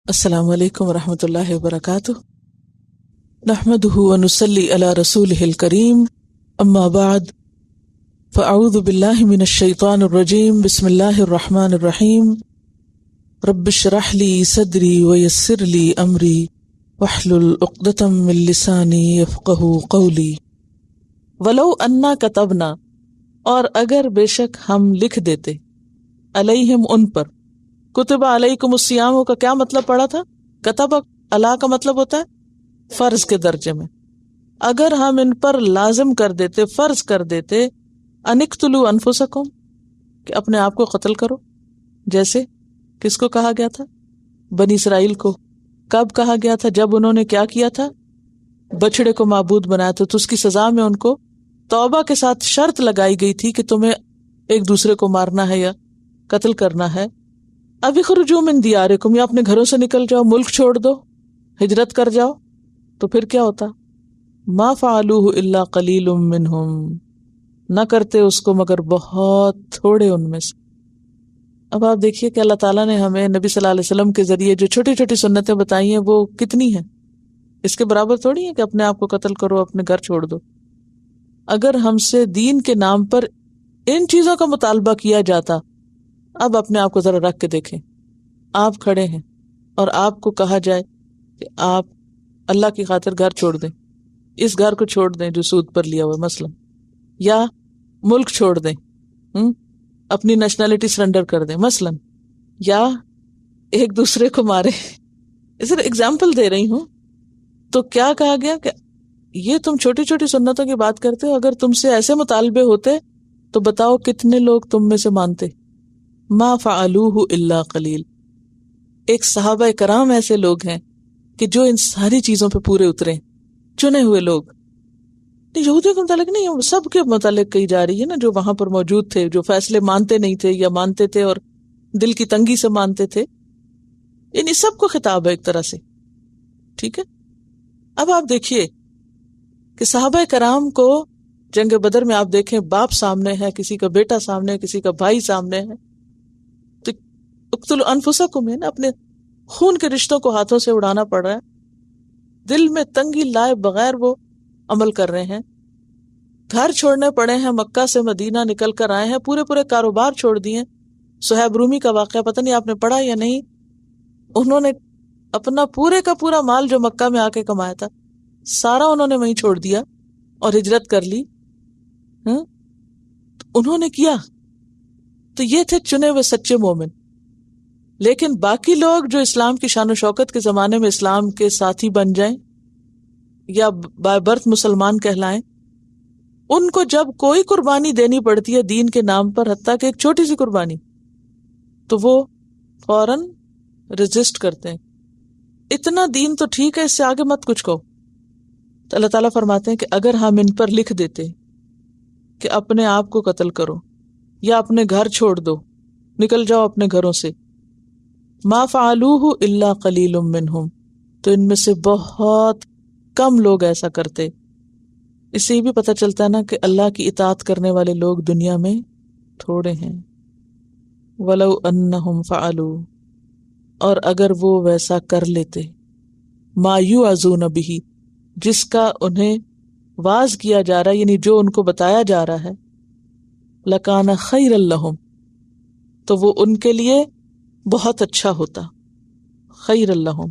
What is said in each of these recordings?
السلام علیکم ورحمۃ اللہ وبرکاتہ، نحمدہ ونصلی علی رسولہ الکریم، اما بعد فاعوذ باللہ من الشیطان الرجیم، بسم اللہ الرحمن الرحیم، رب اشرح لی صدری ویسر لی امری واحلل عقدۃ من لسانی یفقہوا قولی۔ ولو انا کتبنا، اور اگر بے شک ہم لکھ دیتے، علیہم ان پر، کتب علیکم الصیام کا کیا مطلب پڑا تھا؟ کتب علی کا مطلب ہوتا ہے فرض کے درجے میں۔ اگر ہم ان پر لازم کر دیتے، فرض کر دیتے، ان اقتلوا انفسکم، کہ اپنے آپ کو قتل کرو، جیسے کس کو کہا گیا تھا؟ بنی اسرائیل کو۔ کب کہا گیا تھا؟ جب انہوں نے کیا کیا تھا؟ بچڑے کو معبود بنایا تھا، تو اس کی سزا میں ان کو توبہ کے ساتھ شرط لگائی گئی تھی کہ تمہیں ایک دوسرے کو مارنا ہے یا قتل کرنا ہے۔ اب اخرجوا من دیارکم، یا اپنے گھروں سے نکل جاؤ، ملک چھوڑ دو، ہجرت کر جاؤ، تو پھر کیا ہوتا؟ ما فعلوہ الا قلیل منہم، نہ کرتے اس کو مگر بہت تھوڑے ان میں سے۔ اب آپ دیکھیے کہ اللہ تعالیٰ نے ہمیں نبی صلی اللہ علیہ وسلم کے ذریعے جو چھوٹی چھوٹی سنتیں بتائی ہیں وہ کتنی ہیں، اس کے برابر تھوڑی ہیں کہ اپنے آپ کو قتل کرو، اپنے گھر چھوڑ دو۔ اگر ہم سے دین کے نام پر ان چیزوں کا مطالبہ کیا جاتا، اب اپنے آپ کو ذرا رکھ کے دیکھیں، آپ کھڑے ہیں اور آپ کو کہا جائے کہ آپ اللہ کی خاطر گھر چھوڑ دیں، اس گھر کو چھوڑ دیں جو سود پر لیا ہوا ہے مثلا، یا ملک چھوڑ دیں، اپنی نیشنلٹی سرنڈر کر دیں مثلا، یا ایک دوسرے کو مارے، صرف اگزامپل دے رہی ہوں، تو کیا کہا گیا کہ یہ تم چھوٹی چھوٹی سنتوں کی بات کرتے ہو، اگر تم سے ایسے مطالبے ہوتے تو بتاؤ کتنے لوگ تم میں سے مانتے؟ ما فعلوہ الا قلیل۔ ایک صحابہ کرام ایسے لوگ ہیں کہ جو ان ساری چیزوں پہ پورے اترے، چنے ہوئے لوگ۔ یہودیوں کے متعلق نہیں، سب کے متعلق کہی جا رہی ہے نا، جو وہاں پر موجود تھے، جو فیصلے مانتے نہیں تھے یا مانتے تھے اور دل کی تنگی سے مانتے تھے، ان سب کو خطاب ہے ایک طرح سے، ٹھیک ہے۔ اب آپ دیکھیے کہ صحابہ کرام کو جنگ بدر میں آپ دیکھیں، باپ سامنے ہے، کسی کا بیٹا سامنے ہے، کسی کا بھائی سامنے ہے، تو اقتلوا انفسکم ہے نا، اپنے خون کے رشتوں کو ہاتھوں سے اڑانا پڑ رہا ہے، دل میں تنگی لائے بغیر وہ عمل کر رہے ہیں، گھر چھوڑنے پڑے ہیں، مکہ سے مدینہ نکل کر آئے ہیں، پورے پورے کاروبار چھوڑ دیے۔ صہیب رومی کا واقعہ پتہ نہیں آپ نے پڑھا یا نہیں، انہوں نے اپنا پورے کا پورا مال جو مکہ میں آ کے کمایا تھا سارا انہوں نے وہیں چھوڑ دیا اور ہجرت کر لی۔ انہوں نے کیا تو یہ تھے چنے ہوئے سچے مومن۔ لیکن باقی لوگ جو اسلام کی شان و شوکت کے زمانے میں اسلام کے ساتھی بن جائیں یا بائی برتھ مسلمان کہلائیں، ان کو جب کوئی قربانی دینی پڑتی ہے دین کے نام پر، حتیٰ کہ ایک چھوٹی سی قربانی، تو وہ فوراً ریزسٹ کرتے ہیں، اتنا دین تو ٹھیک ہے، اس سے آگے مت کچھ کہو۔ تو اللہ تعالیٰ فرماتے ہیں کہ اگر ہم ان پر لکھ دیتے کہ اپنے آپ کو قتل کرو یا اپنے گھر چھوڑ دو، نکل جاؤ اپنے گھروں سے، ما فعلوہ الا قلیل منہم، تو ان میں سے بہت کم لوگ ایسا کرتے۔ اس سے یہ بھی پتہ چلتا ہے نا کہ اللہ کی اطاعت کرنے والے لوگ دنیا میں تھوڑے ہیں۔ ولو انہم فعلوا، اور اگر وہ ویسا کر لیتے، ما یوعظون بہ، جس کا انہیں واعظ کیا جا رہا ہے، یعنی جو ان کو بتایا جا رہا ہے، لکان خیرا لہم، تو وہ ان کے لیے بہت اچھا ہوتا، خیر لہم،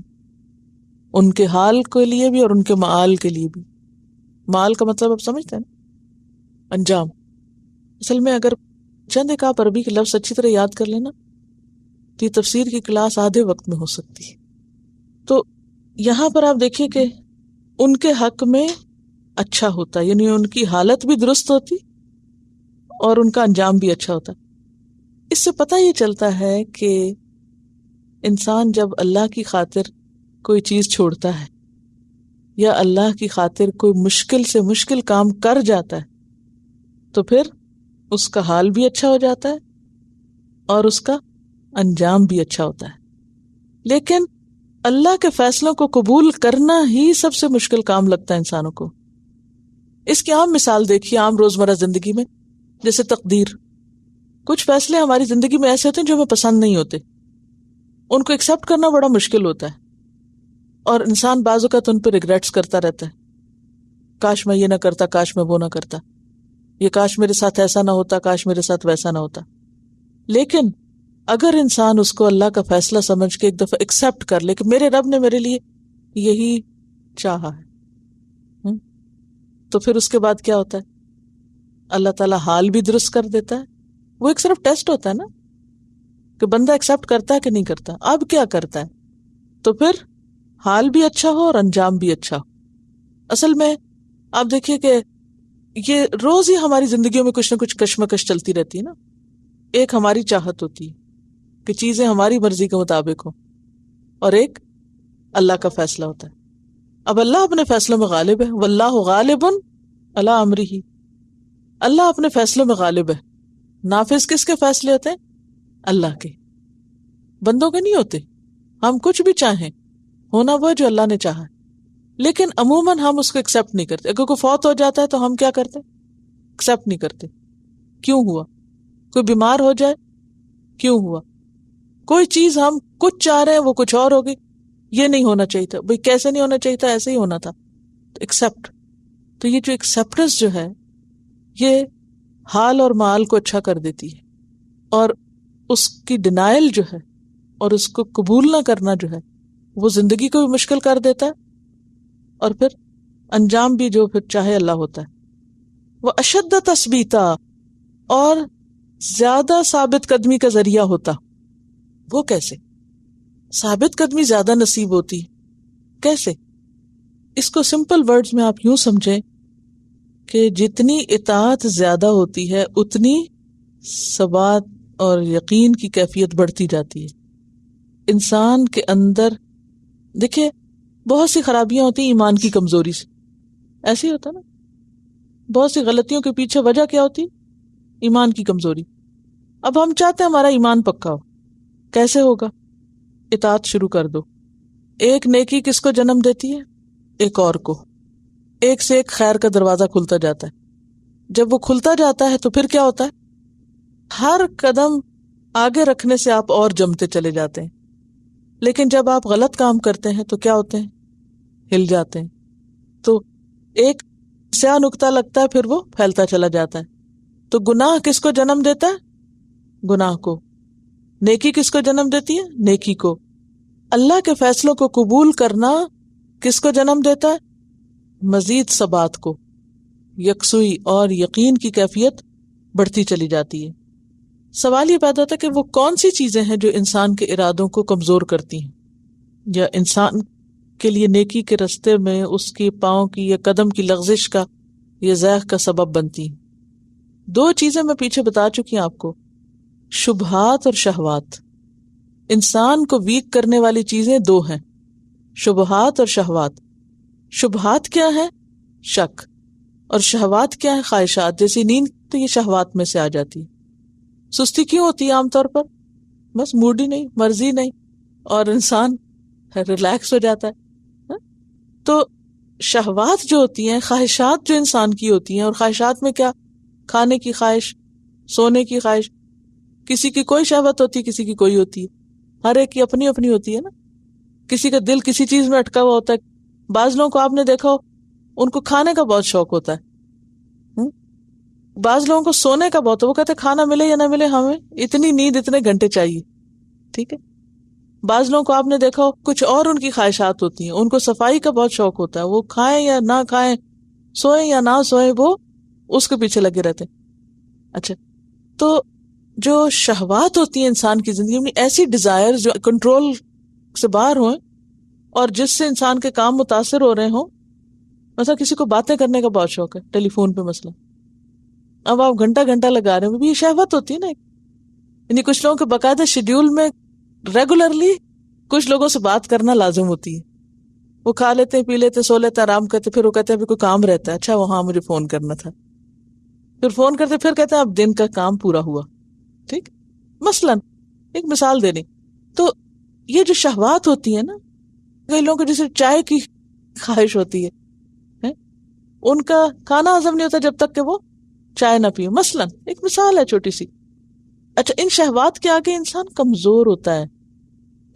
ان کے حال کے لیے بھی اور ان کے معال کے لیے بھی۔ معال کا مطلب آپ سمجھتے ہیں نا؟ انجام۔ اصل میں اگر چند ایک آپ عربی کے لفظ اچھی طرح یاد کر لینا تو یہ تفسیر کی کلاس آدھے وقت میں ہو سکتی ہے۔ تو یہاں پر آپ دیکھیے کہ ان کے حق میں اچھا ہوتا، یعنی ان کی حالت بھی درست ہوتی اور ان کا انجام بھی اچھا ہوتا۔ اس سے پتہ یہ چلتا ہے کہ انسان جب اللہ کی خاطر کوئی چیز چھوڑتا ہے یا اللہ کی خاطر کوئی مشکل سے مشکل کام کر جاتا ہے تو پھر اس کا حال بھی اچھا ہو جاتا ہے اور اس کا انجام بھی اچھا ہوتا ہے۔ لیکن اللہ کے فیصلوں کو قبول کرنا ہی سب سے مشکل کام لگتا ہے انسانوں کو۔ اس کی عام مثال دیکھیے عام روزمرہ زندگی میں، جیسے تقدیر۔ کچھ فیصلے ہماری زندگی میں ایسے ہوتے ہیں جو ہمیں پسند نہیں ہوتے، ان کو ایکسیپٹ کرنا بڑا مشکل ہوتا ہے، اور انسان بعض اوقات ان پہ ریگریٹس کرتا رہتا ہے، کاش میں یہ نہ کرتا، کاش میں وہ نہ کرتا، یہ کاش میرے ساتھ ایسا نہ ہوتا، کاش میرے ساتھ ویسا نہ ہوتا. لیکن اگر انسان اس کو اللہ کا فیصلہ سمجھ کے ایک دفعہ ایکسیپٹ کر لے کہ میرے رب نے میرے لیے یہی چاہا ہے، تو پھر اس کے بعد کیا ہوتا ہے؟ اللہ تعالیٰ حال بھی درست کر دیتا ہے. وہ ایک صرف ٹیسٹ ہوتا ہے نا کہ بندہ ایکسیپٹ کرتا ہے کہ نہیں کرتا، اب کیا کرتا ہے، تو پھر حال بھی اچھا ہو اور انجام بھی اچھا ہو. اصل میں آپ دیکھیے کہ یہ روز ہی ہماری زندگیوں میں کچھ نہ کچھ کشمکش چلتی رہتی ہے نا. ایک ہماری چاہت ہوتی ہے کہ چیزیں ہماری مرضی کے مطابق ہوں، اور ایک اللہ کا فیصلہ ہوتا ہے. اب اللہ اپنے فیصلوں میں غالب ہے، واللہ غالب علی امرہ، اللہ اپنے فیصلوں میں غالب ہے. نافذ کس کے فیصلے ہوتے ہیں؟ اللہ کے، بندوں کے نہیں ہوتے. ہم کچھ بھی چاہیں ہونا وہ جو اللہ نے چاہا ہے، لیکن عموماً ہم اس کو ایکسیپٹ نہیں کرتے. اگر کوئی فوت ہو جاتا ہے تو ہم کیا کرتے؟ ایکسیپٹ نہیں کرتے. کیوں ہوا؟ کوئی بیمار ہو جائے، کیوں ہوا؟ کوئی چیز ہم کچھ چاہ رہے ہیں وہ کچھ اور ہوگی، یہ نہیں ہونا چاہیے تھا. بھئی کیسے نہیں ہونا چاہیے تھا؟ ایسے ہی ہونا تھا. تو ایکسیپٹ. تو یہ جو ایکسیپٹنس جو ہے یہ حال اور مال کو اچھا کر دیتی ہے، اور اس کی ڈینائل جو ہے اور اس کو قبول نہ کرنا جو ہے وہ زندگی کو بھی مشکل کر دیتا ہے، اور پھر انجام بھی جو پھر چاہے اللہ ہوتا ہے. وہ اشد تثبیتا، اور زیادہ ثابت قدمی کا ذریعہ ہوتا. وہ کیسے؟ ثابت قدمی زیادہ نصیب ہوتی کیسے؟ اس کو سمپل ورڈز میں آپ یوں سمجھیں کہ جتنی اطاعت زیادہ ہوتی ہے اتنی ثبات اور یقین کی کیفیت بڑھتی جاتی ہے. انسان کے اندر دیکھیں بہت سی خرابیاں ہوتی ہیں ایمان کی کمزوری سے، ایسے ہی ہوتا نا. بہت سی غلطیوں کے پیچھے وجہ کیا ہوتی؟ ایمان کی کمزوری. اب ہم چاہتے ہیں ہمارا ایمان پکا ہو، کیسے ہوگا؟ اطاعت شروع کر دو. ایک نیکی کس کو جنم دیتی ہے؟ ایک اور کو. ایک سے ایک خیر کا دروازہ کھلتا جاتا ہے. جب وہ کھلتا جاتا ہے تو پھر کیا ہوتا ہے؟ ہر قدم آگے رکھنے سے آپ اور جمتے چلے جاتے ہیں. لیکن جب آپ غلط کام کرتے ہیں تو کیا ہوتے ہیں؟ ہل جاتے ہیں. تو ایک سیاہ نقطہ لگتا ہے پھر وہ پھیلتا چلا جاتا ہے. تو گناہ کس کو جنم دیتا ہے؟ گناہ کو. نیکی کس کو جنم دیتی ہے؟ نیکی کو. اللہ کے فیصلوں کو قبول کرنا کس کو جنم دیتا ہے؟ مزید ثبات کو. یکسوئی اور یقین کی کیفیت بڑھتی چلی جاتی ہے. سوال یہ پیدا ہوتا ہے کہ وہ کون سی چیزیں ہیں جو انسان کے ارادوں کو کمزور کرتی ہیں، یا انسان کے لیے نیکی کے رستے میں اس کی پاؤں کی یا قدم کی لغزش کا یا ضعف کا سبب بنتی ہیں. دو چیزیں میں پیچھے بتا چکی ہوں آپ کو، شبہات اور شہوات. انسان کو ویک کرنے والی چیزیں دو ہیں، شبہات اور شہوات. شبہات کیا ہے؟ شک. اور شہوات کیا ہے؟ خواہشات. جیسی نیند تو یہ شہوات میں سے آ جاتی ہے. سستی کیوں ہوتی ہے عام طور پر؟ بس موڈ ہی نہیں، مرضی نہیں، اور انسان ریلیکس ہو جاتا ہے. تو شہوات جو ہوتی ہیں، خواہشات جو انسان کی ہوتی ہیں، اور خواہشات میں کیا؟ کھانے کی خواہش، سونے کی خواہش. کسی کی کوئی شہوت ہوتی ہے، کسی کی کوئی ہوتی ہے. ہر ایک کی اپنی اپنی ہوتی ہے نا. کسی کا دل کسی چیز میں اٹکا ہوا ہوتا ہے. بعض لوگوں کو آپ نے دیکھا ہو ان کو کھانے کا بہت شوق ہوتا ہے. بعض لوگوں کو سونے کا بہت ہے، وہ کہتے ہیں کھانا ملے یا نہ ملے ہمیں اتنی نیند اتنے گھنٹے چاہیے. ٹھیک ہے. بعض لوگوں کو آپ نے دیکھا ہو کچھ اور ان کی خواہشات ہوتی ہیں، ان کو صفائی کا بہت شوق ہوتا ہے، وہ کھائیں یا نہ کھائیں، سوئیں یا نہ سوئیں، وہ اس کے پیچھے لگے رہتے ہیں. اچھا، تو جو شہوات ہوتی ہیں انسان کی زندگی میں، ایسی ڈیزائر جو کنٹرول سے باہر ہوئیں اور جس سے انسان کے کام متاثر ہو رہے ہوں. مثلا کسی کو باتیں کرنے کا بہت شوق ہے ٹیلی فون پہ مثلا، اب آپ گھنٹہ گھنٹہ لگا رہے ہیں، یہ شہوت ہوتی ہے نا. یعنی کچھ لوگوں کے باقاعدہ شیڈیول میں ریگولرلی کچھ لوگوں سے بات کرنا لازم ہوتی ہے. وہ کھا لیتے پی لیتے سو لیتے آرام کرتے، پھر وہ کہتے ہیں ابھی کوئی کام رہتا ہے. اچھا وہاں مجھے فون کرنا تھا، پھر فون کرتے پھر کہتے ہیں اب دن کا کام پورا ہوا. ٹھیک، مثلا ایک مثال دینی. تو یہ جو شہوات ہوتی ہے نا، کئی لوگوں کو جیسے چائے کی خواہش ہوتی ہے، ان کا کھانا ہضم نہیں ہوتا جب تک کہ وہ چائے نہ پیے. مثلا ایک مثال ہے چھوٹی سی. اچھا، ان شہوات کے آگے انسان کمزور ہوتا ہے.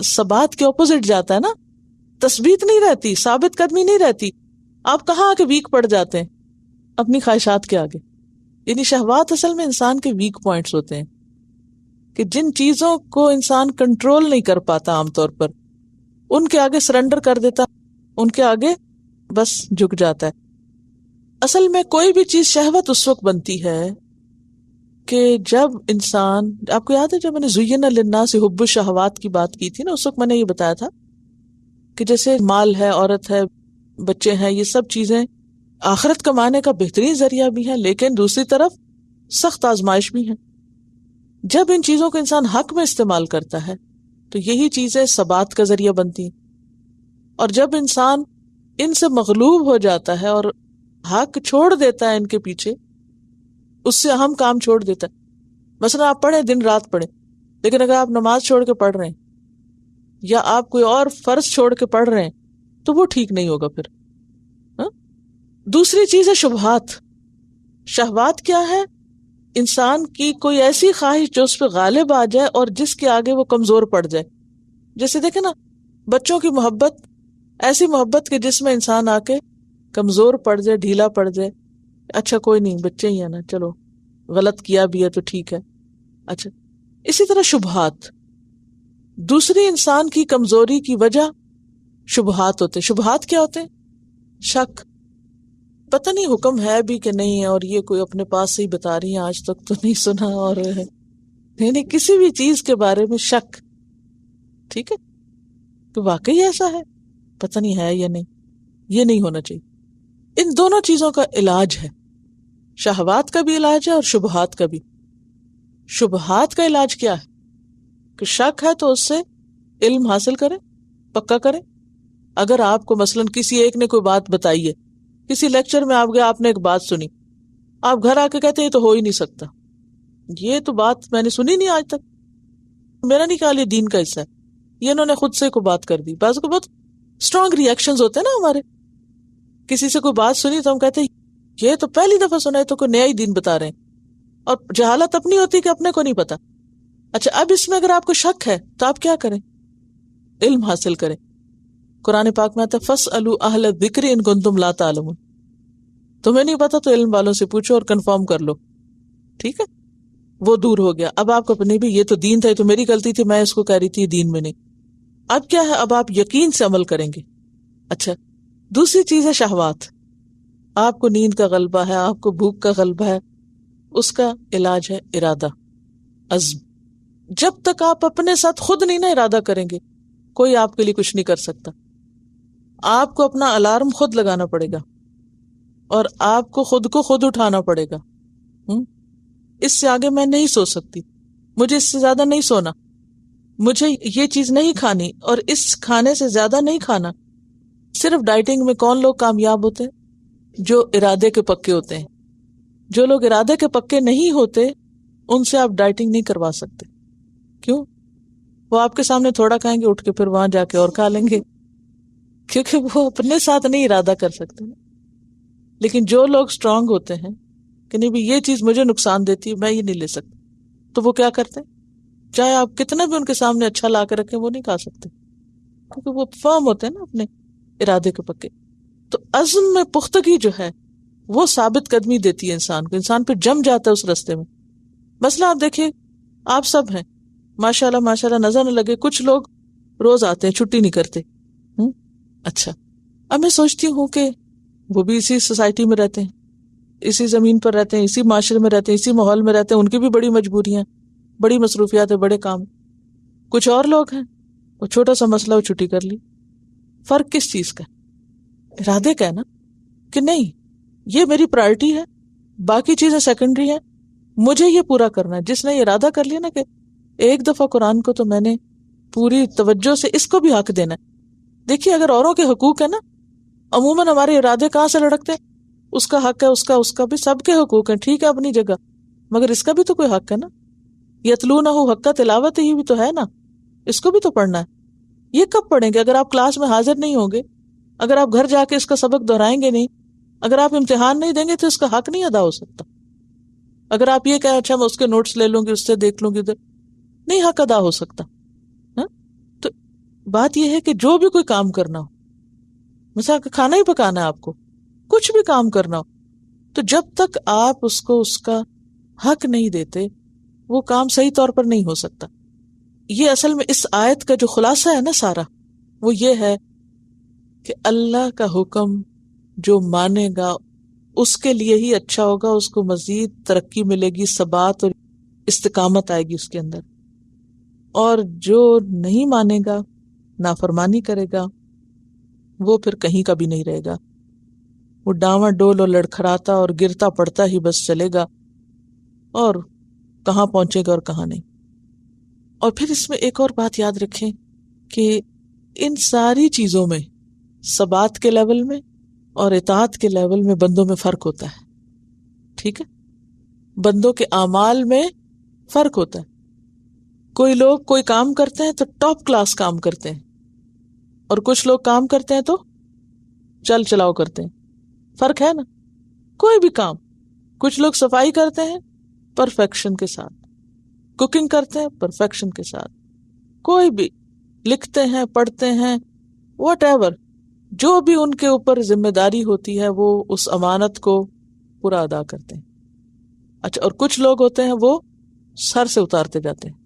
ثبات کے اپوزٹ جاتا ہے نا، تثبیت نہیں رہتی، ثابت قدمی نہیں رہتی. آپ کہاں آ کے ویک پڑ جاتے ہیں اپنی خواہشات کے آگے. یعنی شہوات اصل میں انسان کے ویک پوائنٹس ہوتے ہیں کہ جن چیزوں کو انسان کنٹرول نہیں کر پاتا عام طور پر، ان کے آگے سرنڈر کر دیتا، ان کے آگے بس جھک جاتا ہے. اصل میں کوئی بھی چیز شہوت اس وقت بنتی ہے کہ جب انسان، آپ کو یاد ہے جب میں نے زین للناس حب الشہوات کی بات کی تھی نا، اس وقت میں نے یہ بتایا تھا کہ جیسے مال ہے، عورت ہے، بچے ہیں، یہ سب چیزیں آخرت کمانے کا بہترین ذریعہ بھی ہے، لیکن دوسری طرف سخت آزمائش بھی ہے. جب ان چیزوں کو انسان حق میں استعمال کرتا ہے تو یہی چیزیں ثبات کا ذریعہ بنتی ہیں، اور جب انسان ان سے مغلوب ہو جاتا ہے اور حق چھوڑ دیتا ہے ان کے پیچھے، اس سے اہم کام چھوڑ دیتا ہے. مثلا آپ پڑھیں، دن رات پڑھیں، لیکن اگر آپ نماز چھوڑ کے پڑھ رہے ہیں یا آپ کوئی اور فرض چھوڑ کے پڑھ رہے ہیں تو وہ ٹھیک نہیں ہوگا پھر. دوسری چیز ہے شبہات. شہوات کیا ہے؟ انسان کی کوئی ایسی خواہش جو اس پہ غالب آ جائے اور جس کے آگے وہ کمزور پڑ جائے. جیسے دیکھیں نا، بچوں کی محبت، ایسی محبت کہ جس میں انسان آ کے کمزور پڑ جائے، ڈھیلا پڑ جائے. اچھا کوئی نہیں، بچے ہی ہیں نا، چلو غلط کیا بھی ہے تو ٹھیک ہے. اچھا، اسی طرح شبہات، دوسری انسان کی کمزوری کی وجہ شبہات ہوتے. شبہات کیا ہوتے ہیں؟ شک. پتہ نہیں حکم ہے بھی کہ نہیں ہے، اور یہ کوئی اپنے پاس سے ہی بتا رہی ہیں، آج تک تو نہیں سنا، اور یعنی کسی بھی چیز کے بارے میں شک. ٹھیک ہے کہ واقعی ایسا ہے، پتہ نہیں ہے یا نہیں. یہ نہیں ہونا چاہیے. ان دونوں چیزوں کا علاج ہے، شہوات کا بھی علاج ہے اور شبہات کا بھی. شبہات کا علاج کیا ہے؟ کہ شک ہے تو اس سے علم حاصل کریں، پکا کریں. اگر آپ کو مثلاً کسی ایک نے کوئی بات بتائی ہے، کسی لیکچر میں آپ گئے، آپ نے ایک بات سنی، آپ گھر آ کے کہتے ہیں یہ تو ہو ہی نہیں سکتا، یہ تو بات میں نے سنی نہیں آج تک، میرا نہیں خیال یہ دین کا حصہ ہے، یہ انہوں نے خود سے کوئی بات کر دی. بعض کو بہت اسٹرانگ ریئیکشنز ہوتے ہیں نا ہمارے. کسی سے کوئی بات سنی تو ہم کہتے ہیں یہ تو پہلی دفعہ سنا ہے، تو کوئی نیا ہی دین بتا رہے ہیں، اور جہالت اپنی ہوتی کہ اپنے کو نہیں پتا. اچھا، اب اس میں اگر آپ کو شک ہے تو آپ کیا کریں؟ علم حاصل کریں. قرآن پاک میں آتا ہے فَاسْأَلُوا أَهْلَ الذِّكْرِ إِن كُنتُمْ لَا تَعْلَمُونَ. تمہیں نہیں پتا تو علم والوں سے پوچھو اور کنفرم کر لو. ٹھیک ہے، وہ دور ہو گیا. اب آپ کو نہیں بھی یہ تو دین تھا، یہ تو میری غلطی تھی، میں اس کو کہہ رہی تھی دین میں نہیں. اب کیا ہے؟ اب آپ یقین سے عمل کریں گے. اچھا، دوسری چیز ہے شہوات. آپ کو نیند کا غلبہ ہے، آپ کو بھوک کا غلبہ ہے، اس کا علاج ہے ارادہ، عزم. جب تک آپ اپنے ساتھ خود نہیں نا ارادہ کریں گے، کوئی آپ کے لیے کچھ نہیں کر سکتا. آپ کو اپنا الارم خود لگانا پڑے گا، اور آپ کو خود اٹھانا پڑے گا. اس سے آگے میں نہیں سو سکتی، مجھے اس سے زیادہ نہیں سونا، مجھے یہ چیز نہیں کھانی، اور اس کھانے سے زیادہ نہیں کھانا. صرف ڈائٹنگ میں کون لوگ کامیاب ہوتے ہیں؟ جو ارادے کے پکے ہوتے ہیں. جو لوگ ارادے کے پکے نہیں ہوتے ان سے آپ ڈائٹنگ نہیں کروا سکتے. کیوں؟ وہ آپ کے سامنے تھوڑا کھائیں گے، اٹھ کے پھر وہاں جا کے اور کھا لیں گے، کیونکہ وہ اپنے ساتھ نہیں ارادہ کر سکتے. لیکن جو لوگ اسٹرانگ ہوتے ہیں کہ نہیں بھی یہ چیز مجھے نقصان دیتی ہے، میں یہ نہیں لے سکتا، تو وہ کیا کرتے ہیں؟ چاہے آپ کتنا بھی ان کے سامنے اچھا لا کے رکھیں، وہ نہیں کھا سکتے، کیونکہ وہ فرم ہوتے ہیں نا اپنے ارادے کے پکے. تو عزم میں پختگی جو ہے وہ ثابت قدمی دیتی ہے انسان کو، انسان پہ جم جاتا ہے اس رستے میں. مثلا آپ دیکھیں، آپ سب ہیں ماشاءاللہ ماشاءاللہ، نظر نہ لگے کچھ لوگ روز آتے ہیں، چھٹی نہیں کرتے. اچھا، اب میں سوچتی ہوں کہ وہ بھی اسی سوسائٹی میں رہتے ہیں، اسی زمین پر رہتے ہیں، اسی معاشرے میں رہتے ہیں، اسی ماحول میں رہتے ہیں، ان کی بھی بڑی مجبوریاں، بڑی مصروفیات ہیں، بڑے کام. کچھ اور لوگ ہیں وہ چھوٹا سا مسئلہ وہ چھٹی کر لی. فرق کس چیز کا؟ ارادے کا ہے نا، کہ نہیں یہ میری پرائرٹی ہے، باقی چیزیں سیکنڈری ہیں، مجھے یہ پورا کرنا ہے. جس نے یہ ارادہ کر لیا نا کہ ایک دفعہ قرآن کو تو میں نے پوری توجہ سے اس کو بھی حق دینا ہے. دیکھیے اگر اوروں کے حقوق ہے نا، عموماً ہمارے ارادے کہاں سے لڑکتے ہیں؟ اس کا حق ہے، اس کا بھی، سب کے حقوق ہیں، ٹھیک ہے اپنی جگہ، مگر اس کا بھی تو کوئی حق ہے نا. یتلونہ حق تلاوت، یہ بھی تو ہے نا، اس کو بھی تو پڑھنا ہے. یہ کب پڑھیں گے؟ اگر آپ کلاس میں حاضر نہیں ہوں گے، اگر آپ گھر جا کے اس کا سبق دہرائیں گے نہیں، اگر آپ امتحان نہیں دیں گے تو اس کا حق نہیں ادا ہو سکتا. اگر آپ یہ کہیں اچھا میں اس کے نوٹس لے لوں گی، اس سے دیکھ لوں گی، نہیں حق ادا ہو سکتا. تو بات یہ ہے کہ جو بھی کوئی کام کرنا ہو، مثلا کھانا ہی پکانا ہے آپ کو، کچھ بھی کام کرنا ہو، تو جب تک آپ اس کو اس کا حق نہیں دیتے وہ کام صحیح طور پر نہیں ہو سکتا. یہ اصل میں اس آیت کا جو خلاصہ ہے نا سارا، وہ یہ ہے کہ اللہ کا حکم جو مانے گا اس کے لیے ہی اچھا ہوگا، اس کو مزید ترقی ملے گی، ثبات اور استقامت آئے گی اس کے اندر. اور جو نہیں مانے گا، نافرمانی کرے گا، وہ پھر کہیں کا بھی نہیں رہے گا. وہ ڈاواں ڈول اور لڑکھڑاتا اور گرتا پڑتا ہی بس چلے گا، اور کہاں پہنچے گا اور کہاں نہیں. اور پھر اس میں ایک اور بات یاد رکھیں کہ ان ساری چیزوں میں ثبات کے لیول میں اور اطاعت کے لیول میں بندوں میں فرق ہوتا ہے. ٹھیک ہے، بندوں کے اعمال میں فرق ہوتا ہے. کوئی لوگ کوئی کام کرتے ہیں تو ٹاپ کلاس کام کرتے ہیں، اور کچھ لوگ کام کرتے ہیں تو چل چلاؤ کرتے ہیں. فرق ہے نا. کوئی بھی کام، کچھ لوگ صفائی کرتے ہیں پرفیکشن کے ساتھ، کوکنگ کرتے ہیں پرفیکشن کے ساتھ، کوئی بھی لکھتے ہیں، پڑھتے ہیں، واٹ ایور، جو بھی ان کے اوپر ذمہ داری ہوتی ہے وہ اس امانت کو پورا ادا کرتے ہیں. اچھا، اور کچھ لوگ ہوتے ہیں وہ سر سے اتارتے جاتے ہیں.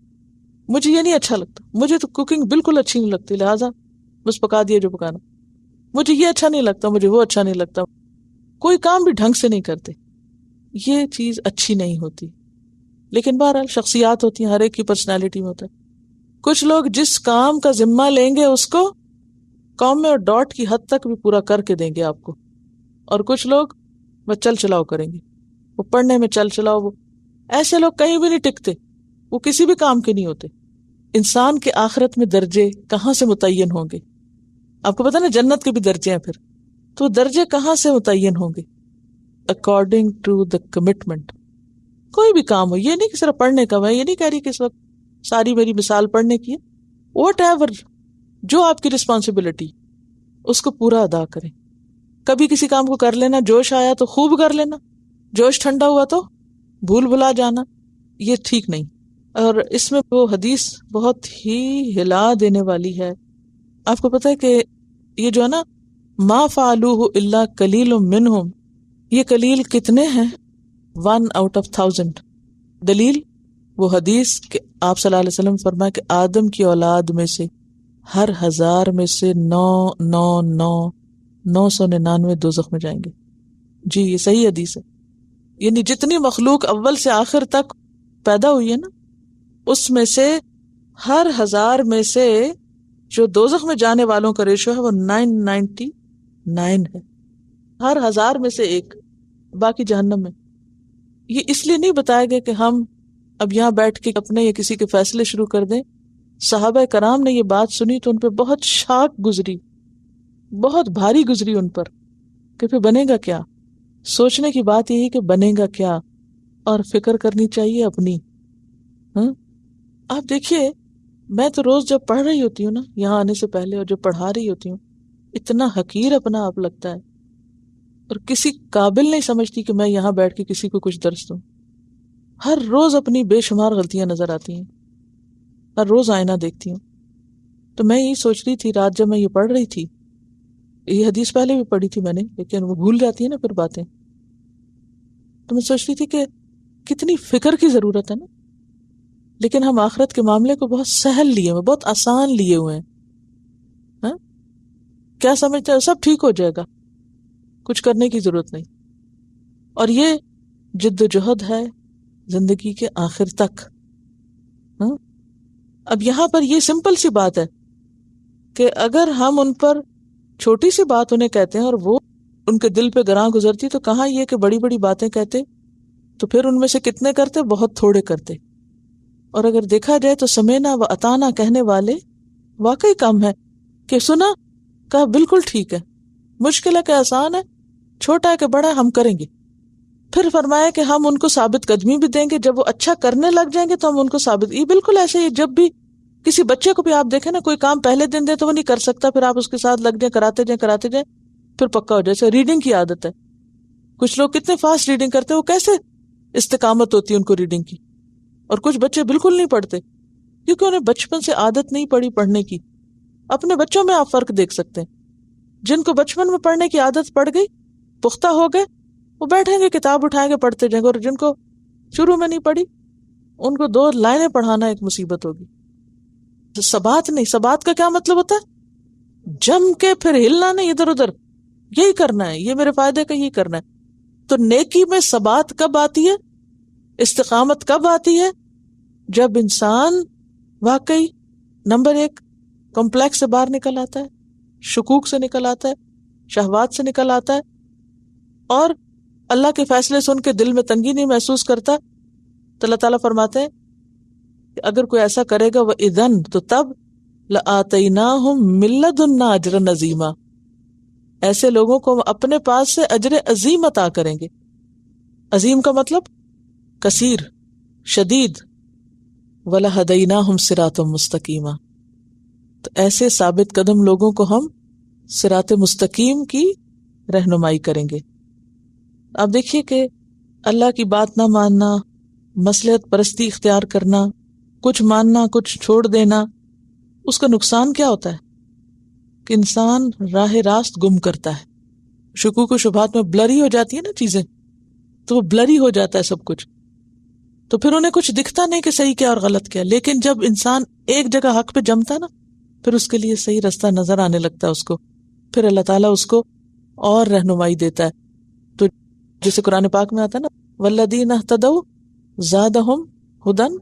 مجھے یہ نہیں اچھا لگتا، مجھے تو کوکنگ بالکل اچھی نہیں لگتی، لہٰذا بس پکا دیا جو پکانا. مجھے یہ اچھا نہیں لگتا، مجھے وہ اچھا نہیں لگتا. کوئی کام بھی ڈھنگ سے نہیں کرتے. یہ چیز اچھی نہیں ہوتی. لیکن بہرحال شخصیات ہوتی ہیں، ہر ایک کی پرسنالٹی میں ہوتا ہے. کچھ لوگ جس کام کا ذمہ لیں گے اس کو قوم میں اور ڈاٹ کی حد تک بھی پورا کر کے دیں گے آپ کو. اور کچھ لوگ بس چل چلاؤ کریں گے، وہ پڑھنے میں چل چلاؤ. وہ ایسے لوگ کہیں بھی نہیں ٹکتے، وہ کسی بھی کام کے نہیں ہوتے. انسان کے آخرت میں درجے کہاں سے متعین ہوں گے؟ آپ کو پتا نا جنت کے بھی درجے ہیں، پھر تو درجے کہاں سے متعین ہوں گے؟ According to the commitment. کوئی بھی کام ہو، یہ نہیں کہ صرف پڑھنے کا. میں یہ نہیں کہہ رہی کہ اس وقت ساری میری مثال پڑھنے کی ہے. واٹ ایور جو آپ کی رسپانسبلٹی، اس کو پورا ادا کریں. کبھی کسی کام کو کر لینا، جوش آیا تو خوب کر لینا، جوش ٹھنڈا ہوا تو بھول بھلا جانا، یہ ٹھیک نہیں. اور اس میں وہ حدیث بہت ہی ہلا دینے والی ہے. آپ کو پتہ ہے کہ یہ جو ہے نا ما فعلوہ الا قلیل منہم، یہ قلیل کتنے ہیں؟ 1 out of 1000. دلیل وہ حدیث کہ آپ صلی اللہ علیہ وسلم فرمایا کہ آدم کی اولاد میں سے ہر 1000 میں سے 999 دوزخ میں جائیں گے. جی یہ صحیح حدیث ہے. یعنی جتنی مخلوق اول سے آخر تک پیدا ہوئی ہے نا، اس میں سے ہر 1000 میں سے جو دوزخ میں جانے والوں کا ریشو ہے وہ 999 ہے. ہر 1000 میں سے ایک، باقی جہنم میں. یہ اس لیے نہیں بتایا گیا کہ ہم اب یہاں بیٹھ کے اپنے یا کسی کے فیصلے شروع کر دیں. صحابہ کرام نے یہ بات سنی تو ان پہ بہت شاک گزری، بہت بھاری گزری ان پر کہ پھر بنے گا کیا. سوچنے کی بات یہی کہ بنے گا کیا، اور فکر کرنی چاہیے اپنی. آپ دیکھیے، میں تو روز جب پڑھ رہی ہوتی ہوں نا یہاں آنے سے پہلے، اور جب پڑھا رہی ہوتی ہوں، اتنا حقیر اپنا آپ لگتا ہے، اور کسی قابل نہیں سمجھتی کہ میں یہاں بیٹھ کے کسی کو کچھ درس دوں. ہر روز اپنی بے شمار غلطیاں نظر آتی ہیں، ہر روز آئینہ دیکھتی ہوں. تو میں یہی سوچ رہی تھی رات جب میں یہ پڑھ رہی تھی، یہ حدیث پہلے بھی پڑھی تھی میں نے، لیکن وہ بھول جاتی ہے نا پھر باتیں. تو میں سوچ رہی تھی کہ کتنی فکر کی ضرورت ہے نا، لیکن ہم آخرت کے معاملے کو بہت سہل لیے ہوئے، بہت آسان لیے ہوئے ہیں. کیا سمجھتے ہیں سب ٹھیک ہو جائے گا، کچھ کرنے کی ضرورت نہیں. اور یہ جد و جہد ہے زندگی کے آخر تک. اب یہاں پر یہ سمپل سی بات ہے کہ اگر ہم ان پر چھوٹی سی بات انہیں کہتے ہیں اور وہ ان کے دل پہ گراں گزرتی، تو کہاں یہ کہ بڑی بڑی باتیں کہتے، تو پھر ان میں سے کتنے کرتے؟ بہت تھوڑے کرتے. اور اگر دیکھا جائے تو سمینا و اطانا کہنے والے واقعی کم ہے. کہ سنا، کہا بالکل ٹھیک ہے، مشکل ہے کہ آسان ہے، چھوٹا ہے کہ بڑا ہے، ہم کریں گے. پھر فرمایا کہ ہم ان کو ثابت قدمی بھی دیں گے، جب وہ اچھا کرنے لگ جائیں گے تو ہم ان کو ثابت. یہ بالکل ایسے ہی جب بھی کسی بچے کو بھی آپ دیکھیں نا، کوئی کام پہلے دن دیں تو وہ نہیں کر سکتا، پھر آپ اس کے ساتھ لگ جائیں، کراتے جائیں پھر پکا ہو جائے. جیسے ریڈنگ کی عادت ہے، کچھ لوگ کتنے فاسٹ ریڈنگ کرتے ہیں، وہ کیسے استقامت ہوتی ہے ان کو ریڈنگ کی. اور کچھ بچے بالکل نہیں پڑھتے کیونکہ انہیں بچپن سے عادت نہیں پڑی پڑھنے کی. اپنے بچوں میں آپ فرق دیکھ سکتے ہیں. جن کو بچپن میں پڑھنے کی عادت پڑ گئی، پختہ ہو گئے، وہ بیٹھیں گے کتاب اٹھائیں گے پڑھتے جائیں گے، اور جن کو شروع میں نہیں پڑھی ان کو 2 لائنیں پڑھانا ایک مصیبت ہوگی. ثبات نہیں. ثبات کا کیا مطلب ہوتا ہے؟ جم کے پھر ہلنا نہیں ادھر ادھر، یہی کرنا ہے، یہ میرے فائدے کا یہی کرنا ہے. تو نیکی میں ثبات کب آتی ہے، استقامت کب آتی ہے؟ جب انسان واقعی نمبر 1 کمپلیکس سے باہر نکل آتا ہے، شکوک سے نکل آتا ہے، شہوات سے نکل آتا ہے، اور اللہ کے فیصلے سن کے دل میں تنگی نہیں محسوس کرتا. تو اللہ تعالیٰ فرماتے ہیں کہ اگر کوئی ایسا کرے گا وَإِذَن، تو تب لَآتَيْنَاهُمْ مِن لَّدُنَّا أَجْرًا عَظِيمًا، ایسے لوگوں کو ہم اپنے پاس سے اجر عظیم عطا کریں گے. عظیم کا مطلب کثیر، شدید. وَلَهَدَيْنَاهُمْ صِرَاطًا مُسْتَقِيمًا، تو ایسے ثابت قدم لوگوں کو ہم صراط مستقیم کی رہنمائی کریں گے. آپ دیکھیے کہ اللہ کی بات نہ ماننا، مصلحت پرستی اختیار کرنا، کچھ ماننا کچھ چھوڑ دینا، اس کا نقصان کیا ہوتا ہے کہ انسان راہ راست گم کرتا ہے. شکوک و شبہات میں بلری ہو جاتی ہے نا چیزیں، تو وہ بلری ہو جاتا ہے سب کچھ، تو پھر انہیں کچھ دکھتا نہیں کہ صحیح کیا اور غلط کیا. لیکن جب انسان ایک جگہ حق پہ جمتا نا، پھر اس کے لیے صحیح رستہ نظر آنے لگتا ہے اس کو، پھر اللہ تعالیٰ اس کو اور رہنمائی دیتا ہے. تو جیسے قرآن پاک میں آتا ہے نا والذین اہتدوا زادہم ہدی،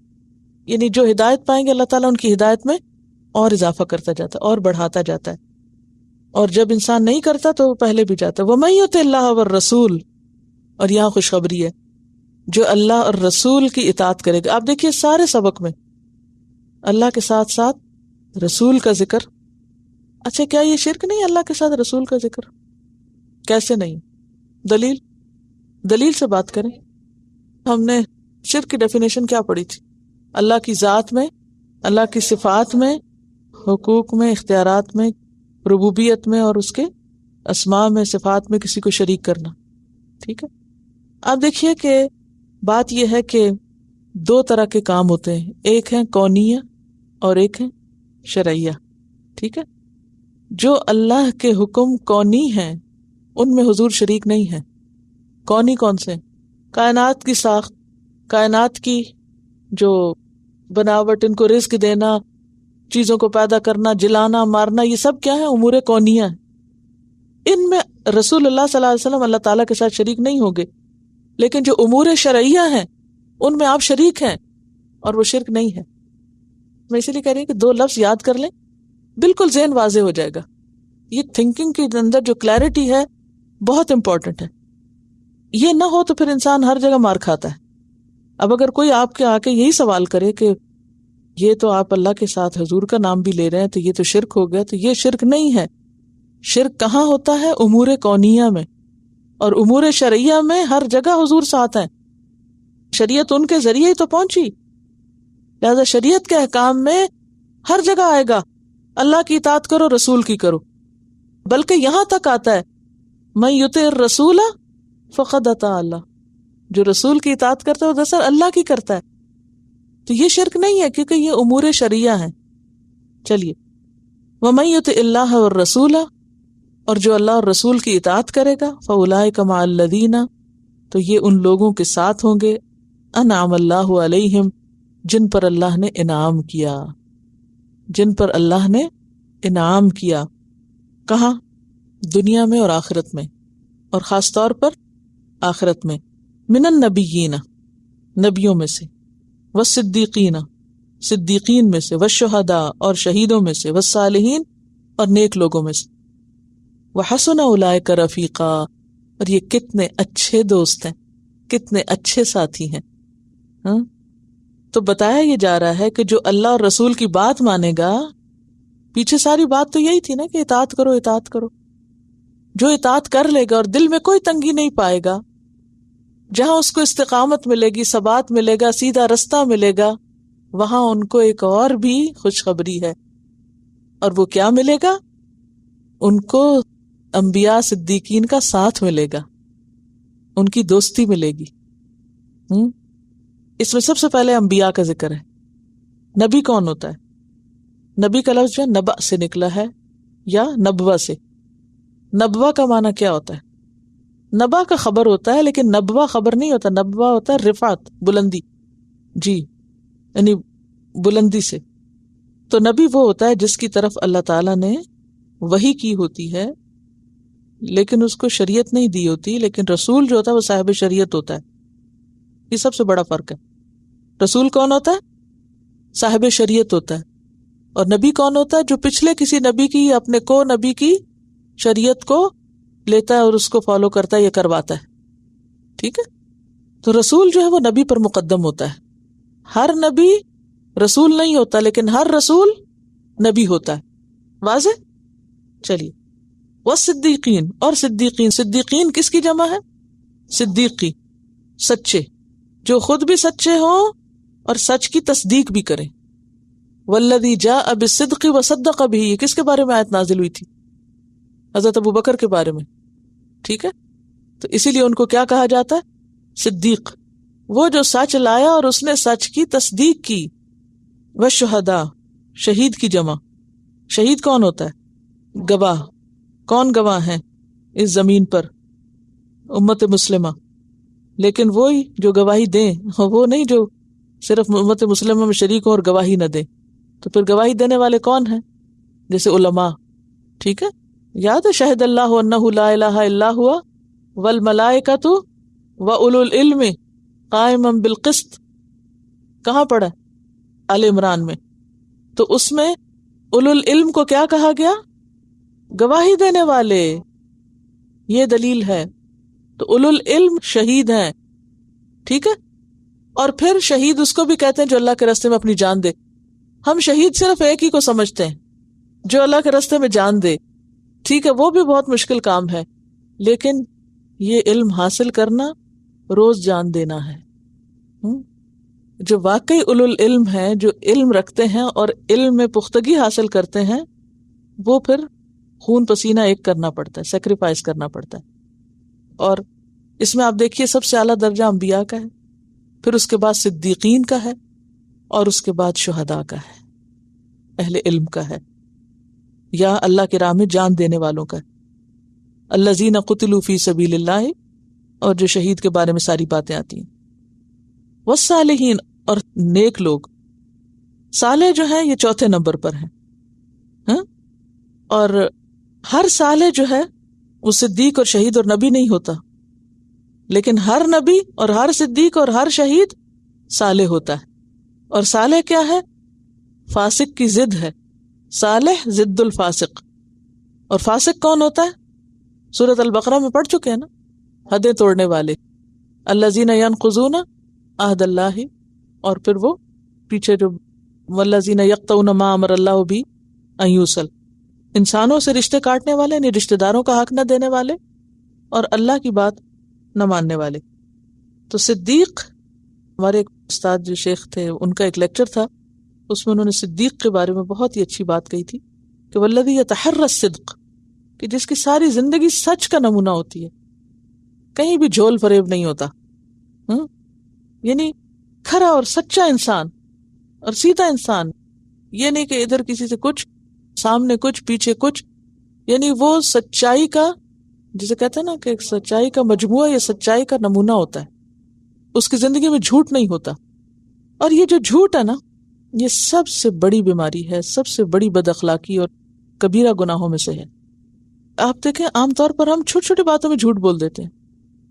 یعنی جو ہدایت پائیں گے اللہ تعالیٰ ان کی ہدایت میں اور اضافہ کرتا جاتا ہے اور بڑھاتا جاتا ہے. اور جب انسان نہیں کرتا تو وہ پہلے بھی جاتا ہے. وَمَن یُطِعِ اللَّهَ وَالرَّسُولَ، اور یہاں خوشخبری ہے، جو اللہ اور رسول کی اطاعت کرے گا. آپ دیکھیے سارے سبق میں اللہ کے ساتھ ساتھ رسول کا ذکر. اچھا کیا یہ شرک نہیں اللہ کے ساتھ رسول کا ذکر؟ کیسے نہیں؟ دلیل سے بات کریں. ہم نے شرک کی ڈیفینیشن کیا پڑھی تھی؟ اللہ کی ذات میں، اللہ کی صفات میں، حقوق میں، اختیارات میں، ربوبیت میں، اور اس کے اسماء میں، صفات میں کسی کو شریک کرنا. ٹھیک ہے. آپ دیکھیے کہ بات یہ ہے کہ 2 طرح کے کام ہوتے ہیں، ایک ہے کونیہ اور ایک ہے شرعیہ. ٹھیک ہے. جو اللہ کے حکم کونی ہیں ان میں حضور شریک نہیں ہے. کونی کون سے؟ کائنات کی ساخت، کائنات کی جو بناوٹ، ان کو رزق دینا، چیزوں کو پیدا کرنا، جلانا، مارنا، یہ سب کیا ہے؟ امور کونیہ ہیں. ان میں رسول اللہ صلی اللہ علیہ وسلم اللہ تعالیٰ کے ساتھ شریک نہیں ہوگے. لیکن جو امور شرعیہ ہیں ان میں آپ شریک ہیں اور وہ شرک نہیں ہے. میں اسی لیے کہہ رہی ہوں کہ 2 لفظ یاد کر لیں، بالکل ذہن واضح ہو جائے گا. یہ تھنکنگ کے اندر جو کلیئرٹی ہے بہت امپورٹنٹ ہے. یہ نہ ہو تو پھر انسان ہر جگہ مار کھاتا ہے. اب اگر کوئی آپ کے آ کے یہی سوال کرے کہ یہ تو آپ اللہ کے ساتھ حضور کا نام بھی لے رہے ہیں تو یہ تو شرک ہو گیا، تو یہ شرک نہیں ہے. شرک کہاں ہوتا ہے؟ امور کونیہ میں. اور امور شرعیہ میں ہر جگہ حضور ساتھ ہیں. شریعت ان کے ذریعے ہی تو پہنچی، لہذا شریعت کے احکام میں ہر جگہ آئے گا اللہ کی اطاعت کرو، رسول کی کرو. بلکہ یہاں تک آتا ہے من یطع الرسول فقد اطاع اللہ، جو رسول کی اطاعت کرتا ہے وہ دراصل اللہ کی کرتا ہے. تو یہ شرک نہیں ہے کیونکہ یہ امور شرعیہ ہیں. چلیے، ومن یطع اللہ والرسول، اور جو اللہ اور رسول کی اطاعت کرے گا فاولئک مع الذین، تو یہ ان لوگوں کے ساتھ ہوں گے انعم اللہ علیہم، جن پر اللہ نے انعام کیا، جن پر اللہ نے انعام کیا. کہاں؟ دنیا میں اور آخرت میں، اور خاص طور پر آخرت میں. من النبیین، نبیوں میں سے، والصدیقین، صدیقین میں سے، والشہداء، اور شہیدوں میں سے، والصالحین، اور نیک لوگوں میں سے. وحسن اولئک رفیقا، اور یہ کتنے اچھے دوست ہیں، کتنے اچھے ساتھی ہیں. ہاں، تو بتایا یہ جا رہا ہے کہ جو اللہ اور رسول کی بات مانے گا، پیچھے ساری بات تو یہی تھی نا کہ اطاعت کرو اطاعت کرو. جو اطاعت کر لے گا اور دل میں کوئی تنگی نہیں پائے گا، جہاں اس کو استقامت ملے گی، ثبات ملے گا، سیدھا رستہ ملے گا، وہاں ان کو ایک اور بھی خوشخبری ہے. اور وہ کیا ملے گا؟ ان کو انبیاء صدیقین کا ساتھ ملے گا، ان کی دوستی ملے گی. اس میں سب سے پہلے انبیاء کا ذکر ہے. نبی کون ہوتا ہے؟ نبی کا لفظ جو ہے نبأ سے نکلا ہے یا نبوہ سے. نبوہ کا معنی کیا ہوتا ہے؟ نبا کا خبر ہوتا ہے لیکن نبوہ خبر نہیں ہوتا. نبوہ ہوتا ہے رفعت، بلندی. جی یعنی بلندی سے. تو نبی وہ ہوتا ہے جس کی طرف اللہ تعالیٰ نے وحی کی ہوتی ہے لیکن اس کو شریعت نہیں دی ہوتی. لیکن رسول جو ہوتا ہے وہ صاحب شریعت ہوتا ہے. یہ سب سے بڑا فرق ہے. رسول کون ہوتا ہے؟ صاحب شریعت ہوتا ہے. اور نبی کون ہوتا ہے؟ جو پچھلے کسی نبی کی، اپنے کو نبی کی شریعت کو لیتا ہے اور اس کو فالو کرتا ہے یا کرواتا ہے. ٹھیک ہے. تو رسول جو ہے وہ نبی پر مقدم ہوتا ہے. ہر نبی رسول نہیں ہوتا لیکن ہر رسول نبی ہوتا ہے. واضح؟ چلیے. والصدیقین، اور صدیقین. صدیقین کس کی جمع ہے؟ صدیقی، سچے، جو خود بھی سچے ہوں اور سچ کی تصدیق بھی کریں. والذی جاء بالصدق وصدق به، یہ کس کے بارے میں آیت نازل ہوئی تھی؟ حضرت ابو بکر کے بارے میں. ٹھیک ہے. تو اسی لیے ان کو کیا کہا جاتا ہے؟ صدیق. وہ جو سچ لایا اور اس نے سچ کی تصدیق کی. والشہداء، شہید کی جمع. شہید کون ہوتا ہے؟ گواہ. کون گواہ ہیں اس زمین پر؟ امت مسلمہ. لیکن وہی جو گواہی دیں، وہ نہیں جو صرف امت مسلمہ میں شریک ہوں اور گواہی نہ دیں. تو پھر گواہی دینے والے کون ہیں؟ جیسے علماء. ٹھیک ہے. یاد ہے شہد اللہ انہ لا الہ الا ہوا والملائکۃ واولو العلم قائما بالقسط. کہاں پڑھا؟ آل عمران میں. تو اس میں اولو العلم کو کیا کہا گیا؟ گواہی دینے والے. یہ دلیل ہے. تو اولو العلم شہید ہیں. ٹھیک ہے. اور پھر شہید اس کو بھی کہتے ہیں جو اللہ کے راستے میں اپنی جان دے. ہم شہید صرف ایک ہی کو سمجھتے ہیں جو اللہ کے راستے میں جان دے. ٹھیک ہے، وہ بھی بہت مشکل کام ہے لیکن یہ علم حاصل کرنا روز جان دینا ہے. جو واقعی اولو العلم ہیں، جو علم رکھتے ہیں اور علم میں پختگی حاصل کرتے ہیں، وہ پھر خون پسینہ ایک کرنا پڑتا ہے، سیکریفائس کرنا پڑتا ہے. اور اس میں آپ دیکھیے سب سے اعلیٰ درجہ انبیاء کا ہے، پھر اس کے بعد صدیقین کا ہے اور اس کے بعد شہداء کا ہے، اہل علم کا ہے، یا اللہ کی راہ میں جان دینے والوں کا ہے. الذین قتلوا فی سبیل اللہ، اور جو شہید کے بارے میں ساری باتیں آتی ہیں. والصالحین، اور نیک لوگ. صالح جو ہیں یہ چوتھے نمبر پر ہیں. اور ہر صالح جو ہے وہ صدیق اور شہید اور نبی نہیں ہوتا، لیکن ہر نبی اور ہر صدیق اور ہر شہید صالح ہوتا ہے. اور صالح کیا ہے؟ فاسق کی ضد ہے. صالح ضد الفاسق. اور فاسق کون ہوتا ہے؟ سورۃ البقرہ میں پڑھ چکے ہیں نا، حدیں توڑنے والے. الذین ینقضون عہد اللہ، اور پھر وہ پیچھے جو والذین یقطعون ما امر اللہ بہ ان یوصل، انسانوں سے رشتے کاٹنے والے، یعنی رشتہ داروں کا حق نہ دینے والے اور اللہ کی بات نہ ماننے والے. تو صدیق، ہمارے ایک استاد جو شیخ تھے ان کا ایک لیکچر تھا، اس میں انہوں نے صدیق کے بارے میں بہت ہی اچھی بات کہی تھی کہ والذی یتحری الصدق، کہ جس کی ساری زندگی سچ کا نمونہ ہوتی ہے، کہیں بھی جھول فریب نہیں ہوتا. یعنی کھرا اور سچا انسان اور سیدھا انسان. یہ نہیں کہ ادھر کسی سے کچھ، سامنے کچھ، پیچھے کچھ. یعنی وہ سچائی کا، جسے کہتے ہیں نا کہ سچائی کا مجموعہ یا سچائی کا نمونہ ہوتا ہے. اس کی زندگی میں جھوٹ نہیں ہوتا. اور یہ جو جھوٹ ہے نا، یہ سب سے بڑی بیماری ہے، سب سے بڑی بد اخلاقی اور کبیرہ گناہوں میں سے ہے. آپ دیکھیں عام طور پر ہم چھوٹی چھوٹی باتوں میں جھوٹ بول دیتے ہیں،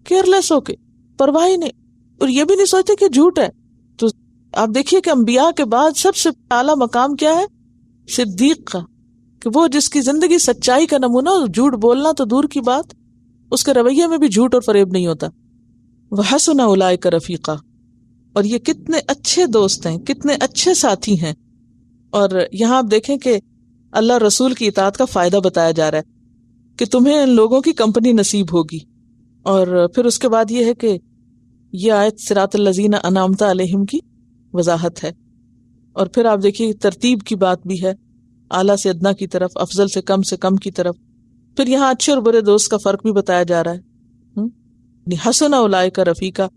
کیئرلیس ہو کے، پرواہ ہی نہیں، اور یہ بھی نہیں سوچتے کہ جھوٹ ہے. تو آپ دیکھیے کہ انبیاء کے بعد سب سے اعلیٰ مقام کیا ہے؟ صدیق کا، کہ وہ جس کی زندگی سچائی کا نمونہ. جھوٹ بولنا تو دور کی بات، اس کے رویے میں بھی جھوٹ اور فریب نہیں ہوتا. وَحَسُنَ أُولَٰئِكَ رَفِيقًا، اور یہ کتنے اچھے دوست ہیں، کتنے اچھے ساتھی ہیں. اور یہاں آپ دیکھیں کہ اللہ رسول کی اطاعت کا فائدہ بتایا جا رہا ہے کہ تمہیں ان لوگوں کی کمپنی نصیب ہوگی. اور پھر اس کے بعد یہ ہے کہ یہ آیت صراط الذین انعمت علیہم کی وضاحت ہے. اور پھر آپ دیکھیے ترتیب کی بات بھی ہے، اعلیٰ سے ادنا کی طرف، افضل سے کم کی طرف. پھر یہاں اچھے اور برے دوست کا فرق بھی بتایا جا رہا ہے. حسن اولئک رفیقا،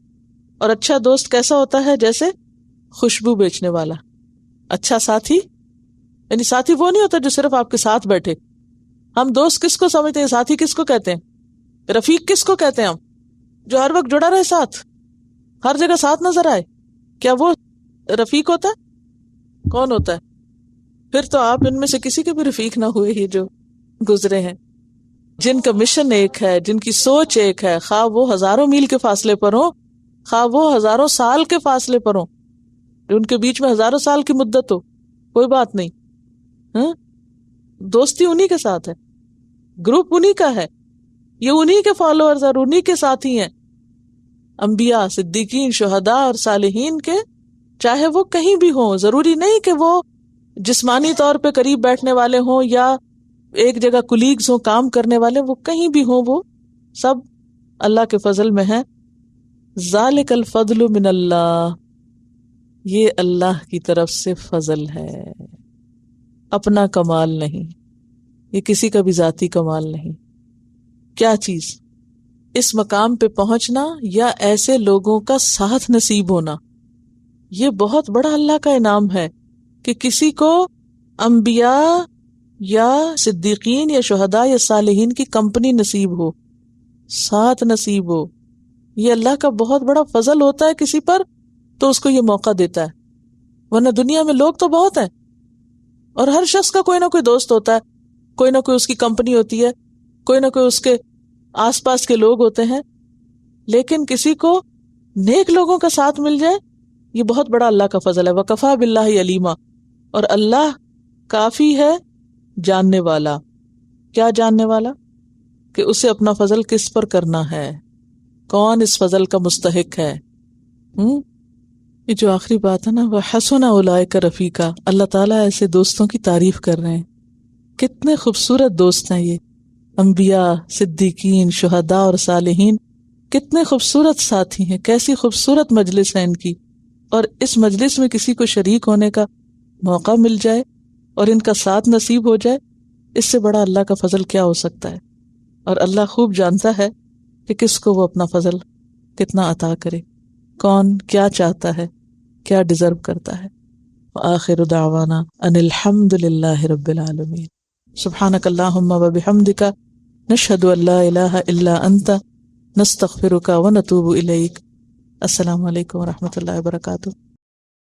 اور اچھا دوست کیسا ہوتا ہے؟ جیسے خوشبو بیچنے والا. اچھا ساتھی یعنی ساتھی وہ نہیں ہوتا جو صرف آپ کے ساتھ بیٹھے. ہم دوست کس کو سمجھتے ہیں؟ ساتھی کس کو کہتے ہیں؟ رفیق کس کو کہتے ہیں ہم؟ جو ہر وقت جڑا رہے ساتھ، ہر جگہ ساتھ نظر آئے. کیا وہ رفیق ہوتا ہے؟ کون ہوتا ہے؟ پھر تو آپ ان میں سے کسی کے بھی رفیق نہ ہوئے ہی جو گزرے ہیں، جن کا مشن ایک ہے، جن کی سوچ ایک ہے، خواہ وہ ہزاروں میل کے فاصلے پر ہوں، خواہ وہ ہزاروں سال کے فاصلے پر ہوں، ان کے بیچ میں ہزاروں سال کی مدت ہو، کوئی بات نہیں. ہاں، دوستی انہی کے ساتھ ہے، گروپ انہی کا ہے، یہ انہی کے فالوورز اور انہی کے ساتھی ہیں. انبیاء، صدیقین، شہداء اور صالحین کے، چاہے وہ کہیں بھی ہوں، ضروری نہیں کہ وہ جسمانی طور پہ قریب بیٹھنے والے ہوں یا ایک جگہ کولیگز ہوں، کام کرنے والے، وہ کہیں بھی ہوں، وہ سب اللہ کے فضل میں ہیں. ذالک الفضل من اللہ، یہ اللہ کی طرف سے فضل ہے، اپنا کمال نہیں، یہ کسی کا بھی ذاتی کمال نہیں. کیا چیز؟ اس مقام پہ پہنچنا یا ایسے لوگوں کا ساتھ نصیب ہونا، یہ بہت بڑا اللہ کا انعام ہے کہ کسی کو انبیاء یا صدیقین یا شہداء یا صالحین کی کمپنی نصیب ہو، ساتھ نصیب ہو. یہ اللہ کا بہت بڑا فضل ہوتا ہے کسی پر تو اس کو یہ موقع دیتا ہے. ورنہ دنیا میں لوگ تو بہت ہیں اور ہر شخص کا کوئی نہ کوئی دوست ہوتا ہے، کوئی نہ کوئی اس کی کمپنی ہوتی ہے، کوئی نہ کوئی اس کے آس پاس کے لوگ ہوتے ہیں، لیکن کسی کو نیک لوگوں کا ساتھ مل جائے، یہ بہت بڑا اللہ کا فضل ہے. وَكَفَى بِاللَّهِ عَلِيمًا، اور اللہ کافی ہے جاننے والا. کیا جاننے والا؟ کہ اسے اپنا فضل کس پر کرنا ہے، کون اس فضل کا مستحق ہے. یہ جو آخری بات ہے نا، وَحَسُنَ أُولَٰئِكَ رَفِيقًا، اللہ تعالیٰ ایسے دوستوں کی تعریف کر رہے ہیں. کتنے خوبصورت دوست ہیں یہ، انبیاء، صدیقین، شہداء اور صالحین، کتنے خوبصورت ساتھی ہیں، کیسی خوبصورت مجلس ہے ان کی. اور اس مجلس میں کسی کو شریک ہونے کا موقع مل جائے اور ان کا ساتھ نصیب ہو جائے، اس سے بڑا اللہ کا فضل کیا ہو سکتا ہے. اور اللہ خوب جانتا ہے کہ کس کو وہ اپنا فضل کتنا عطا کرے، کون کیا چاہتا ہے، کیا ڈیزرو کرتا ہے. وآخر دعوانا ان الحمد للہ رب العالمین. سبحانک اللہم وبحمدک، نشہد ان لا الہ الا انت، نستغفرک ونتوب الیک. السلام علیکم ورحمۃ اللہ وبرکاتہ.